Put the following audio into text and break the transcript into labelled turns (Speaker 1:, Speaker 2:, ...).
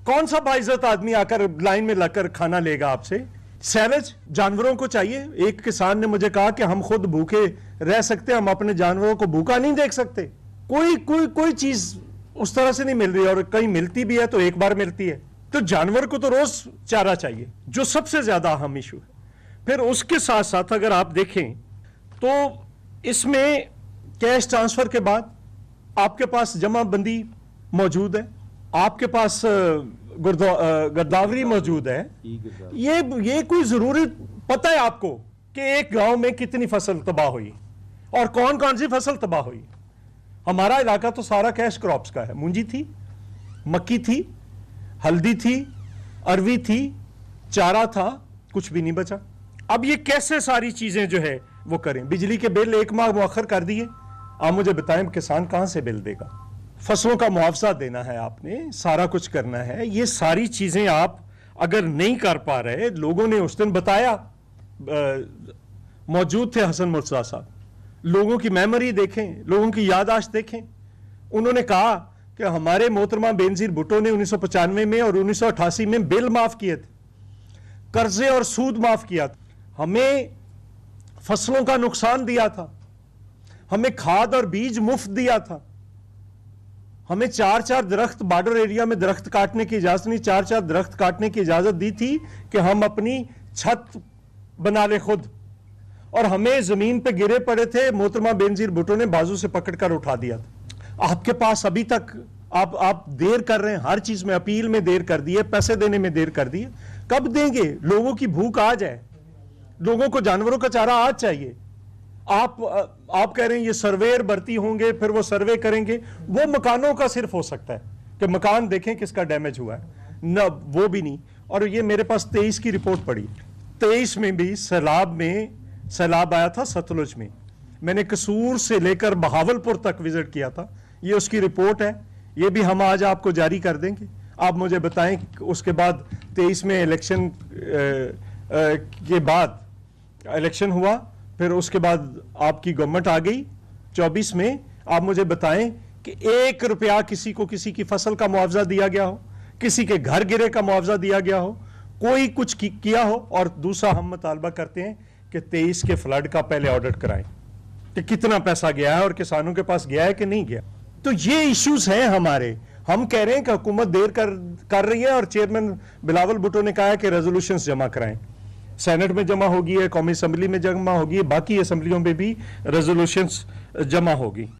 Speaker 1: कौन सा बाइज्जत आदमी आकर लाइन में लगकर खाना लेगा आपसे? सैलज जानवरों को चाहिए। एक किसान ने मुझे कहा कि हम खुद भूखे रह सकते हैं, हम अपने जानवरों को भूखा नहीं देख सकते। कोई चीज उस तरह से नहीं मिल रही, और कहीं मिलती भी है तो एक बार मिलती है। तो जानवर को तो रोज चारा चाहिए, जो सबसे ज्यादा अहम इशू है। फिर उसके साथ साथ अगर आप देखें तो इसमें कैश ट्रांसफर के बाद आपके पास जमाबंदी मौजूद है, आपके पास गिरदावरी मौजूद है। ये कोई जरूरी पता है आपको कि एक गांव में कितनी फसल तबाह हुई और कौन कौन सी फसल तबाह हुई? हमारा इलाका तो सारा कैश क्रॉप्स का है। मूंजी थी, मक्की थी, हल्दी थी, अरवी थी, चारा था, कुछ भी नहीं बचा। अब ये कैसे सारी चीजें जो है वो करें? बिजली के बिल 1 माह मुअख्खर कर दिए। आप मुझे बताएं किसान कहां से बिल देगा? फसलों का मुआवजा देना है, आपने सारा कुछ करना है। ये सारी चीजें आप अगर नहीं कर पा रहे, लोगों ने उस दिन बताया, मौजूद थे हसन मुर्तजा साहब, लोगों की मेमोरी देखें, लोगों की याददाश्त देखें। उन्होंने कहा कि हमारे मोहतरमा बेनजीर भुट्टो ने 1995 में और 1988 में बिल माफ किए थे, कर्जे और सूद माफ किया था, हमें फसलों का नुकसान दिया था, हमें खाद और बीज मुफ्त दिया था, हमें 4-4 दरख्त बॉर्डर एरिया में दरख्त काटने की इजाजत नहीं, 4-4 दरख्त काटने की इजाजत दी थी कि हम अपनी छत बना ले खुद, और हमें जमीन पे गिरे पड़े थे, मोहतरमा बेनजीर भुट्टो ने बाजू से पकड़कर उठा दिया था। आपके पास अभी तक आप देर कर रहे हैं, हर चीज में अपील में देर कर दी है, पैसे देने में देर कर दी है। कब देंगे? लोगों की भूख आ जाए, लोगों को जानवरों का चारा आज चाहिए। आप कह रहे हैं ये सर्वेयर भर्ती होंगे, फिर वो सर्वे करेंगे। वो मकानों का सिर्फ हो सकता है कि मकान देखें किसका डैमेज हुआ है, न वो भी नहीं। और ये मेरे पास 23 की रिपोर्ट पड़ी, 23 में भी सैलाब आया था सतलुज में। मैंने कसूर से लेकर बहावलपुर तक विजिट किया था, ये उसकी रिपोर्ट है। ये भी हम आज आपको जारी कर देंगे। आप मुझे बताएं, उसके बाद 23 में इलेक्शन के बाद इलेक्शन हुआ, फिर उसके बाद आपकी गवर्नमेंट आ गई 24 में। आप मुझे बताएं कि 1 रुपया किसी को किसी की फसल का मुआवजा दिया गया हो, किसी के घर गिरे का मुआवजा दिया गया हो, कोई कुछ किया हो? और दूसरा हम मुतालबा करते हैं कि 23 के फ्लड का पहले ऑडिट कराएं कि कितना पैसा गया है और किसानों के पास गया है कि नहीं गया। तो ये इश्यूज हैं हमारे। हम कह रहे हैं कि हुकूमत देर कर रही है, और चेयरमैन बिलावल भुट्टो ने कहा है कि रेजोल्यूशंस जमा कराएं। सेनेट में जमा होगी है, कौमी असम्बली में जमा होगी है, बाकी असम्बलियों में भी रेजोल्यूशंस जमा होगी।